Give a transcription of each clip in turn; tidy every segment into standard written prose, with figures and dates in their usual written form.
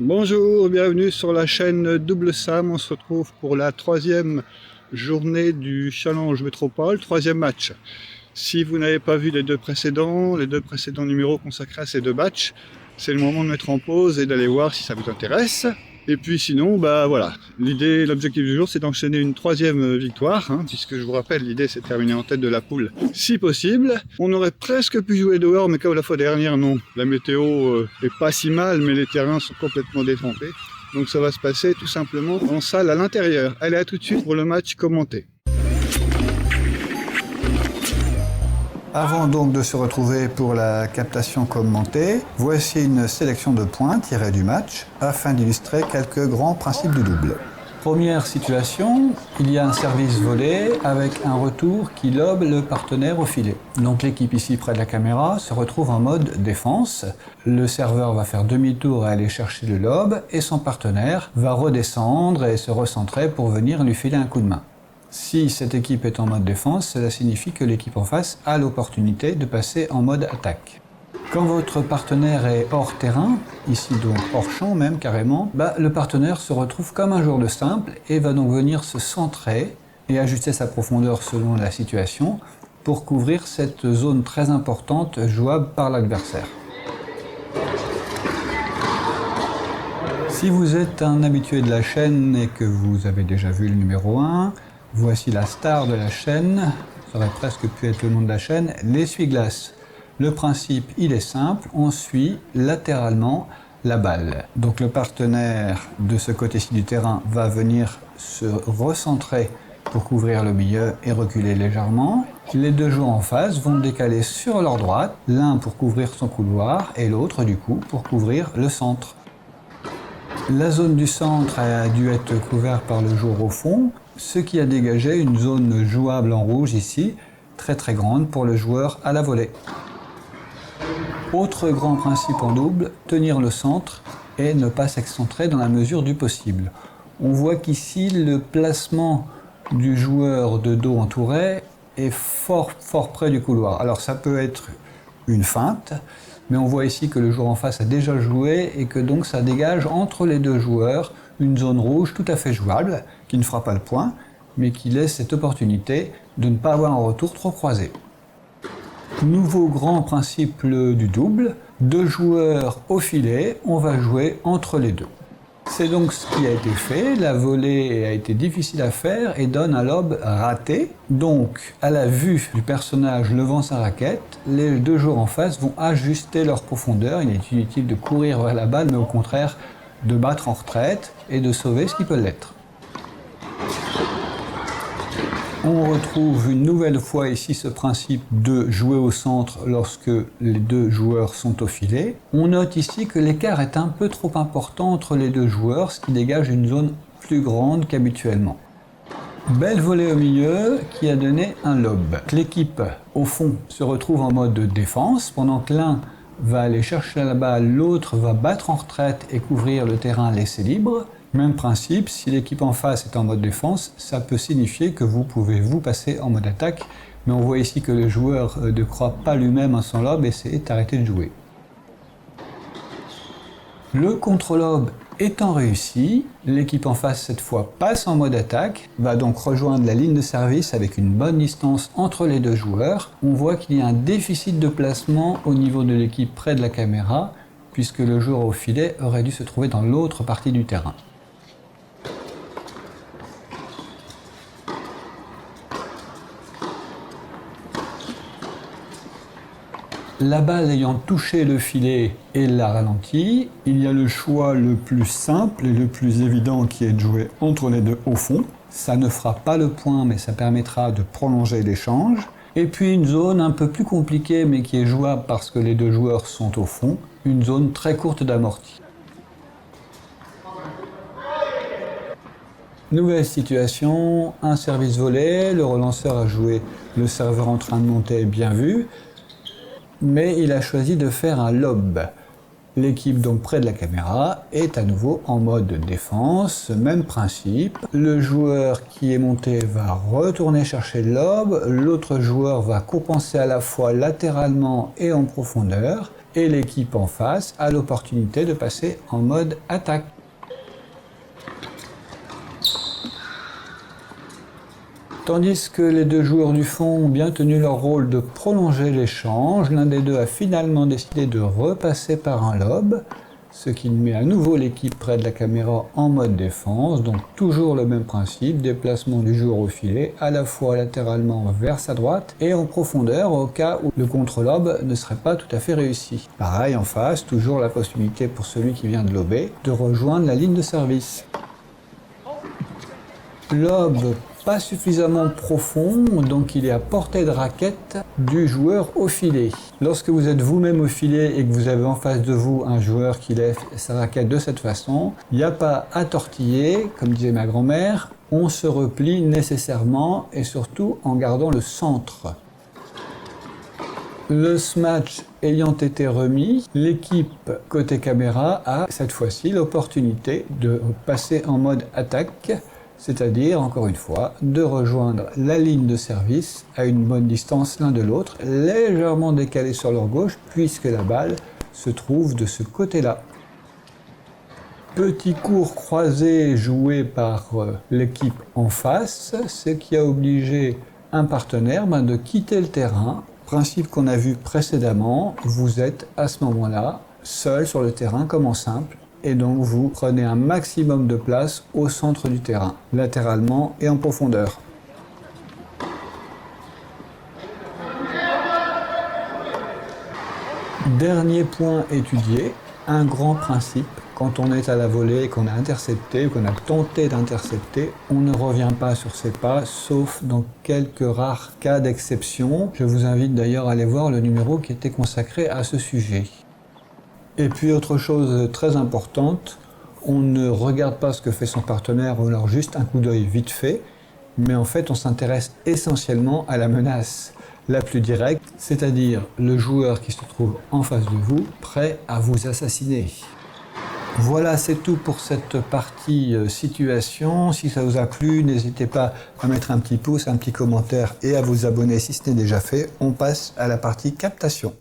Bonjour, bienvenue sur la chaîne Double Sam. On se retrouve pour la troisième journée du Challenge Métropole, troisième match. Si vous n'avez pas vu les deux précédents numéros consacrés à ces deux matchs, c'est le moment de mettre en pause et d'aller voir si ça vous intéresse. Et puis sinon, voilà, l'objectif du jour, c'est d'enchaîner une troisième victoire, puisque je vous rappelle, l'idée c'est de terminer en tête de la poule, si possible. On aurait presque pu jouer dehors, mais comme la fois dernière, non. La météo est pas si mal, mais les terrains sont complètement détrempés. Donc ça va se passer tout simplement en salle à l'intérieur. Allez, à tout de suite pour le match commenté. Avant donc de se retrouver pour la captation commentée, voici une sélection de points tirés du match afin d'illustrer quelques grands principes du double. Première situation, il y a un service volé avec un retour qui lobe le partenaire au filet. Donc l'équipe ici près de la caméra se retrouve en mode défense. Le serveur va faire demi-tour et aller chercher le lobe et son partenaire va redescendre et se recentrer pour venir lui filer un coup de main. Si cette équipe est en mode défense, cela signifie que l'équipe en face a l'opportunité de passer en mode attaque. Quand votre partenaire est hors terrain, ici donc hors champ même carrément, le partenaire se retrouve comme un joueur de simple et va donc venir se centrer et ajuster sa profondeur selon la situation pour couvrir cette zone très importante jouable par l'adversaire. Si vous êtes un habitué de la chaîne et que vous avez déjà vu le numéro 1, voici la star de la chaîne, ça aurait presque pu être le nom de la chaîne, l'essuie-glace. Le principe, il est simple, on suit latéralement la balle. Donc le partenaire de ce côté-ci du terrain va venir se recentrer pour couvrir le milieu et reculer légèrement. Les deux joueurs en face vont décaler sur leur droite, l'un pour couvrir son couloir et l'autre du coup pour couvrir le centre. La zone du centre a dû être couverte par le joueur au fond, ce qui a dégagé une zone jouable en rouge ici, très très grande pour le joueur à la volée. Autre grand principe en double, tenir le centre et ne pas s'excentrer dans la mesure du possible. On voit qu'ici le placement du joueur de dos entouré est fort près du couloir. Alors ça peut être une feinte, mais on voit ici que le joueur en face a déjà joué et que donc ça dégage entre les deux joueurs une zone rouge tout à fait jouable, qui ne fera pas le point, mais qui laisse cette opportunité de ne pas avoir un retour trop croisé. Nouveau grand principe du double, deux joueurs au filet, on va jouer entre les deux. C'est donc ce qui a été fait, la volée a été difficile à faire et donne un lob raté. Donc, à la vue du personnage levant sa raquette, les deux joueurs en face vont ajuster leur profondeur. Il est inutile de courir vers la balle, mais au contraire de battre en retraite et de sauver ce qui peut l'être. On retrouve une nouvelle fois ici ce principe de jouer au centre lorsque les deux joueurs sont au filet. On note ici que l'écart est un peu trop important entre les deux joueurs, ce qui dégage une zone plus grande qu'habituellement. Belle volée au milieu qui a donné un lob. L'équipe au fond se retrouve en mode défense, pendant que l'un va aller chercher la balle, l'autre va battre en retraite et couvrir le terrain laissé libre. Même principe, si l'équipe en face est en mode défense, ça peut signifier que vous pouvez vous passer en mode attaque, mais on voit ici que le joueur ne croit pas lui-même à son lob et s'est arrêté de jouer. Le contre-lob étant réussi, l'équipe en face cette fois passe en mode attaque, va donc rejoindre la ligne de service avec une bonne distance entre les deux joueurs. On voit qu'il y a un déficit de placement au niveau de l'équipe près de la caméra, puisque le joueur au filet aurait dû se trouver dans l'autre partie du terrain. La balle ayant touché le filet et l'a ralenti, il y a le choix le plus simple et le plus évident qui est de jouer entre les deux au fond. Ça ne fera pas le point, mais ça permettra de prolonger l'échange. Et puis une zone un peu plus compliquée, mais qui est jouable parce que les deux joueurs sont au fond, une zone très courte d'amorti. Nouvelle situation, un service volé, le relanceur a joué le serveur en train de monter, bien vu. Mais il a choisi de faire un lob. L'équipe donc près de la caméra est à nouveau en mode défense, même principe. Le joueur qui est monté va retourner chercher le lob, l'autre joueur va compenser à la fois latéralement et en profondeur. et l'équipe en face a l'opportunité de passer en mode attaque. Tandis que les deux joueurs du fond ont bien tenu leur rôle de prolonger l'échange, l'un des deux a finalement décidé de repasser par un lob, ce qui met à nouveau l'équipe près de la caméra en mode défense, donc toujours le même principe, déplacement du joueur au filet, à la fois latéralement vers sa droite et en profondeur au cas où le contre-lob ne serait pas tout à fait réussi. Pareil en face, toujours la possibilité pour celui qui vient de lober de rejoindre la ligne de service. Lob pas suffisamment profond, donc il est à portée de raquette du joueur au filet. Lorsque vous êtes vous-même au filet et que vous avez en face de vous un joueur qui lève sa raquette de cette façon, il n'y a pas à tortiller, comme disait ma grand-mère, on se replie nécessairement et surtout en gardant le centre. Le smash ayant été remis, l'équipe côté caméra a cette fois-ci l'opportunité de passer en mode attaque, c'est-à-dire, encore une fois, de rejoindre la ligne de service à une bonne distance l'un de l'autre, légèrement décalés sur leur gauche, puisque la balle se trouve de ce côté-là. Petit court croisé joué par l'équipe en face, ce qui a obligé un partenaire de quitter le terrain. Principe qu'on a vu précédemment, vous êtes à ce moment-là seul sur le terrain comme en simple. Et donc vous prenez un maximum de place au centre du terrain, latéralement et en profondeur. Dernier point étudié, un grand principe. Quand on est à la volée, qu'on a intercepté, qu'on a tenté d'intercepter, on ne revient pas sur ses pas, sauf dans quelques rares cas d'exception. Je vous invite d'ailleurs à aller voir le numéro qui était consacré à ce sujet. Et puis autre chose très importante, on ne regarde pas ce que fait son partenaire ou alors juste un coup d'œil vite fait, mais en fait on s'intéresse essentiellement à la menace la plus directe, c'est-à-dire le joueur qui se trouve en face de vous, prêt à vous assassiner. Voilà, c'est tout pour cette partie situation. Si ça vous a plu, n'hésitez pas à mettre un petit pouce, un petit commentaire et à vous abonner si ce n'est déjà fait. On passe à la partie captation.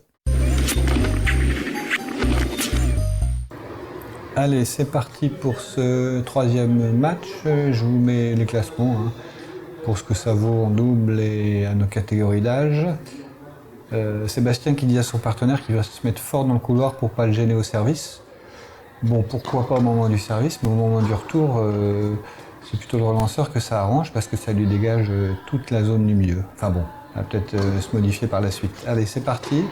Allez, c'est parti pour ce troisième match. Je vous mets les classements pour ce que ça vaut en double et à nos catégories d'âge. Sébastien qui dit à son partenaire qu'il va se mettre fort dans le couloir pour ne pas le gêner au service. Bon, pourquoi pas au moment du service, mais au moment du retour, c'est plutôt le relanceur que ça arrange parce que ça lui dégage toute la zone du milieu. Enfin bon, ça va peut-être se modifier par la suite. Allez, c'est parti.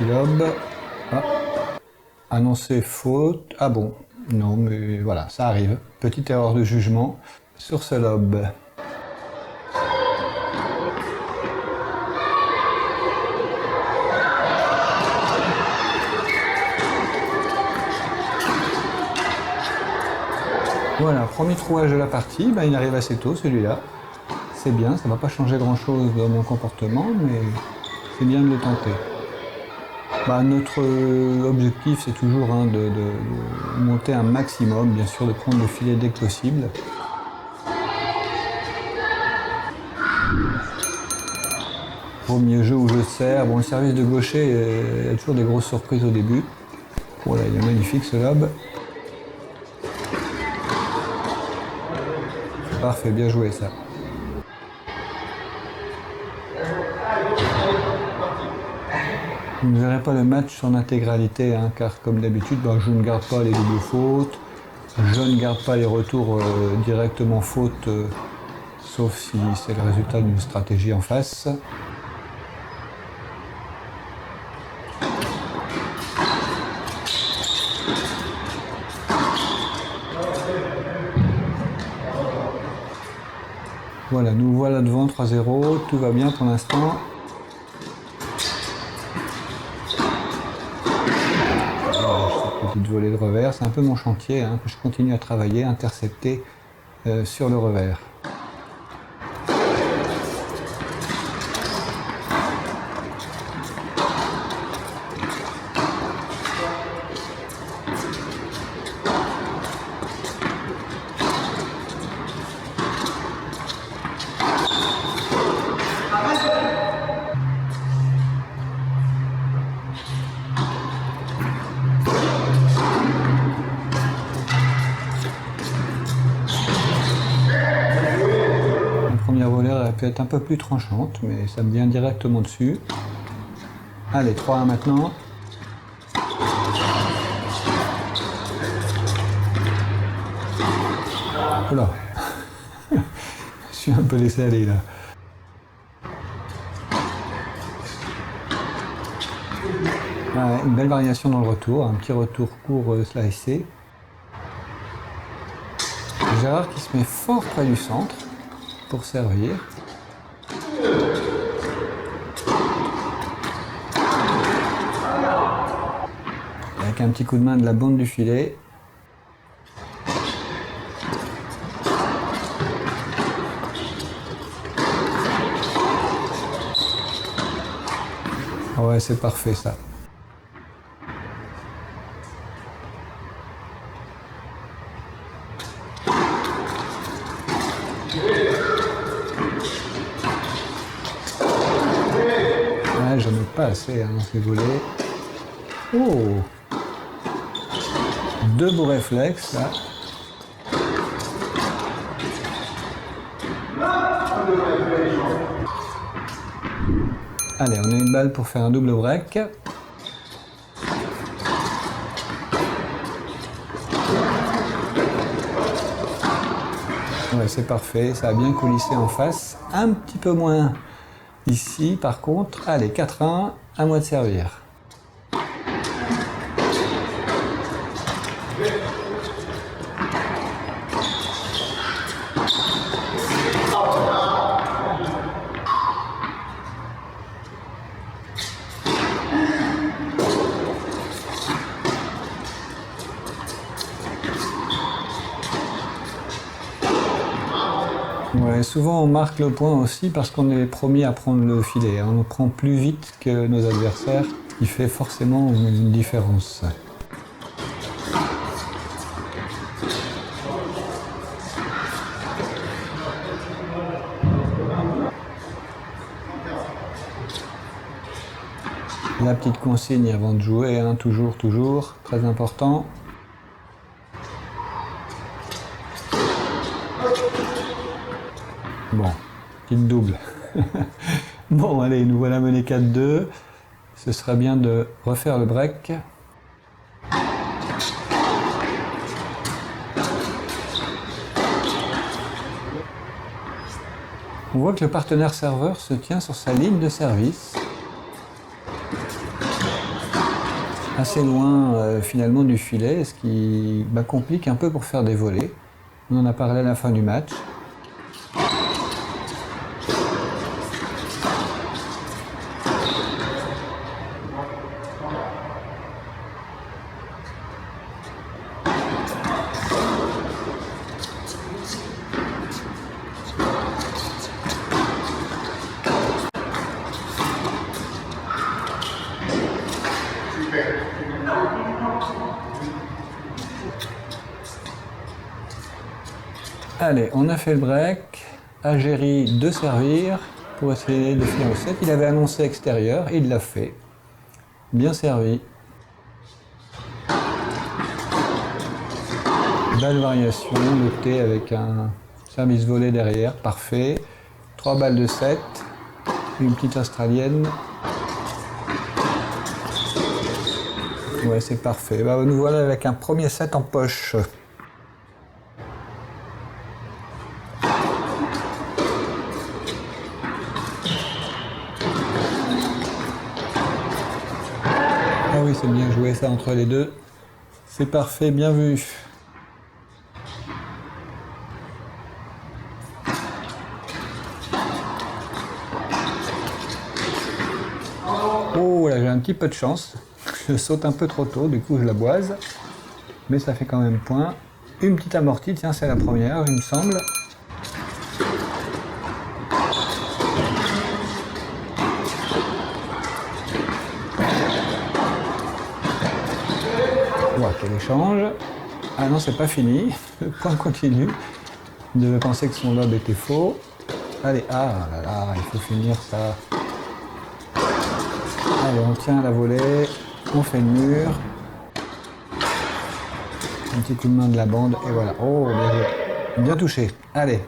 Lob. Ah. Annoncé faute. Ah bon, non mais voilà, ça arrive. Petite erreur de jugement sur ce lob. Voilà, premier trouage de la partie, il arrive assez tôt celui-là. C'est bien, ça ne va pas changer grand-chose dans mon comportement, mais c'est bien de le tenter. Notre objectif, c'est toujours de monter un maximum, bien sûr, de prendre le filet dès que possible. Premier jeu où je sers. Bon, le service de gaucher, il y a toujours des grosses surprises au début. Voilà, il est magnifique ce lob. Parfait, bien joué ça. Vous ne verrez pas le match en intégralité, car comme d'habitude, je ne garde pas les doubles fautes, je ne garde pas les retours directement faute, sauf si c'est le résultat d'une stratégie en face. Voilà, nous voilà devant 3-0, tout va bien pour l'instant. Petite volée de revers, c'est un peu mon chantier que je continue à travailler, intercepter sur le revers. pu être un peu plus tranchante, mais ça me vient directement dessus. Allez, 3-1 maintenant. Oula. Je suis un peu laissé aller là. Ouais, une belle variation dans le retour, un petit retour court slicé. Gérard qui se met fort près du centre pour servir. Avec un petit coup de main de la bande du filet. Ouais, c'est parfait ça. Ouais, j'en ai pas assez dans ces volets. Oh! Deux beaux réflexes là. Allez, on a une balle pour faire un double break. Ouais, c'est parfait, ça a bien coulissé en face. Un petit peu moins ici, par contre. Allez, 4-1, à moi de servir. Ouais, souvent on marque le point aussi parce qu'on est les premiers à prendre le filet. On le prend plus vite que nos adversaires, ce qui fait forcément une différence. La petite consigne avant de jouer, hein, toujours, très important. Bon, petite double. Bon, allez, nous voilà menés 4-2. Ce serait bien de refaire le break. On voit que le partenaire serveur se tient sur sa ligne de service. Assez loin finalement du filet, ce qui complique un peu pour faire des volets. On en a parlé à la fin du match. Allez, on a fait le break. Algérie de servir pour essayer de finir le set. Il avait annoncé extérieur, il l'a fait. Bien servi. Belle variation, notée avec un service volé derrière, parfait. 3 balles de 7, une petite australienne. Ouais, c'est parfait. Nous voilà avec un premier set en poche. Ah oui, c'est bien joué ça entre les deux. C'est parfait, bien vu. Oh là, j'ai un petit peu de chance. Je saute un peu trop tôt, du coup je la boise. Mais ça fait quand même point. Une petite amortie, tiens, c'est la première, il me semble. Voilà, quel échange. Ah non, c'est pas fini. Le point continue. Il devait penser que son lob était faux. Allez, ah là là, il faut finir ça. Allez, on tient la volée, on fait le mur. Un petit coup de main de la bande, et voilà. Oh, bien joué. Bien touché. Allez.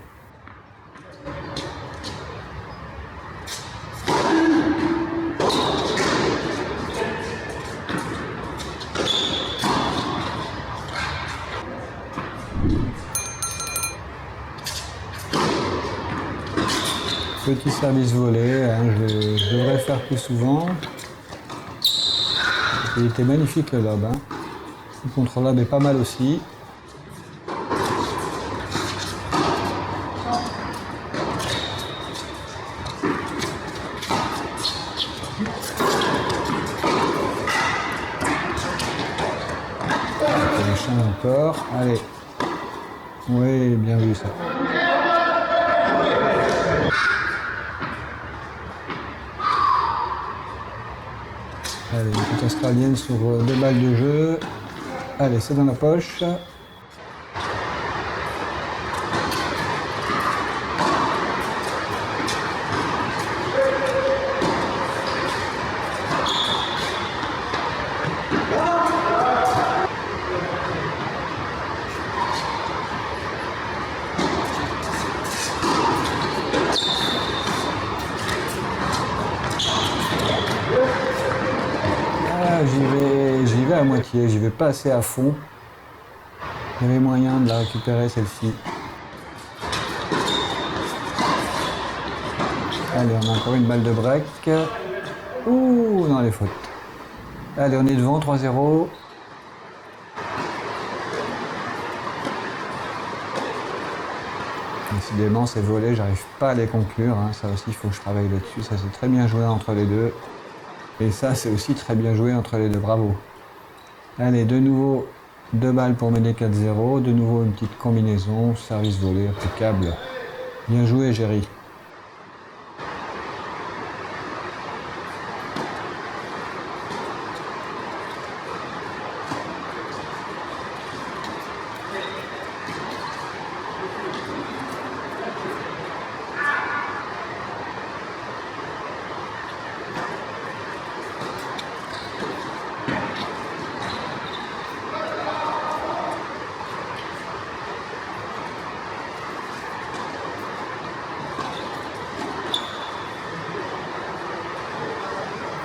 petit service volé, hein, je devrais le faire plus souvent. Il était magnifique le lob. Hein. Le contre-lob est pas mal aussi. Encore. Allez. Oui, bien vu ça. Allez, une petite australienne sur 2 balles de jeu. Allez, c'est dans la poche. J'y vais à moitié, j'y vais pas assez à fond. Il y avait moyen de la récupérer celle-ci. Allez, on a encore une balle de break. Ouh, dans les fautes. Allez, on est devant, 3-0. Décidément, ces volets, j'arrive pas à les conclure. Hein. Ça aussi, il faut que je travaille là-dessus. Ça, c'est très bien joué entre les deux. Et ça, c'est aussi très bien joué entre les deux. Bravo. Allez, de nouveau, 2 balles pour mener 4-0. De nouveau, une petite combinaison. Service volé, impeccable. Bien joué, Géry.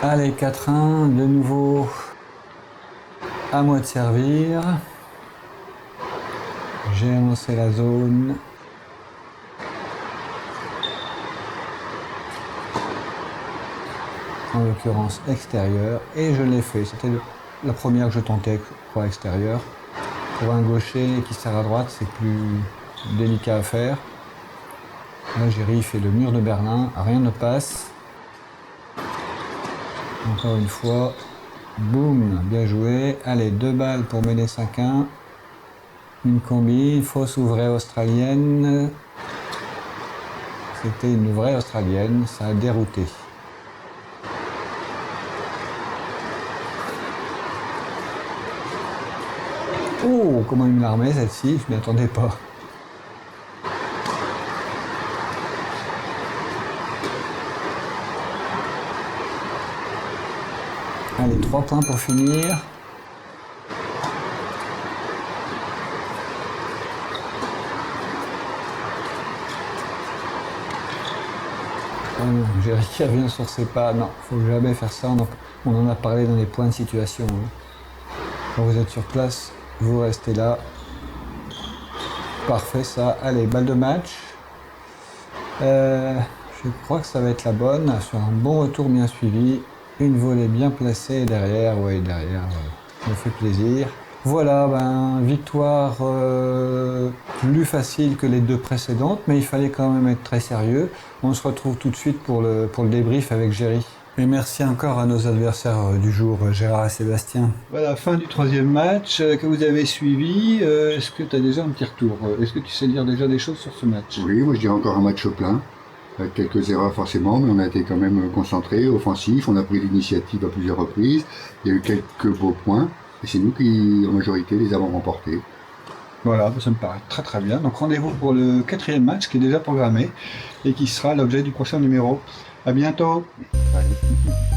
Allez, 4-1, de nouveau à moi de servir. J'ai annoncé la zone. En l'occurrence extérieure. Et je l'ai fait. C'était la première que je tentais, pour extérieur. Pour un gaucher qui sert à droite, c'est plus délicat à faire. Là, Géry fait le mur de Berlin. Rien ne passe. Encore une fois, boum, bien joué. Allez, 2 balles pour mener 5-1. Une combi, fausse ou vraie australienne. C'était une vraie australienne, ça a dérouté. Oh, comment il me l'a remis celle-ci, je m'y attendais pas. Allez, 3 points pour finir. Géry qui revient sur ses pas. Non, faut jamais faire ça. On en a parlé dans les points de situation. Hein. Quand vous êtes sur place, vous restez là. Parfait ça. Allez, balle de match. Je crois que ça va être la bonne. Sur un bon retour bien suivi. Une volée bien placée derrière, ouais, derrière, ça me fait plaisir. Voilà, victoire plus facile que les 2 précédentes, mais il fallait quand même être très sérieux. On se retrouve tout de suite pour le débrief avec Géry. Et merci encore à nos adversaires du jour, Gérard et Sébastien. Voilà, fin du 3e match que vous avez suivi. Est-ce que tu as déjà un petit retour? Est-ce que tu sais dire déjà des choses sur ce match? Oui, moi je dirais encore un match plein. Avec quelques erreurs forcément, mais on a été quand même concentrés, offensifs, on a pris l'initiative à plusieurs reprises, il y a eu quelques beaux points, et c'est nous qui, en majorité, les avons remportés. Voilà, ça me paraît très très bien. Donc rendez-vous pour le 4e match qui est déjà programmé, et qui sera l'objet du prochain numéro. À bientôt. Allez.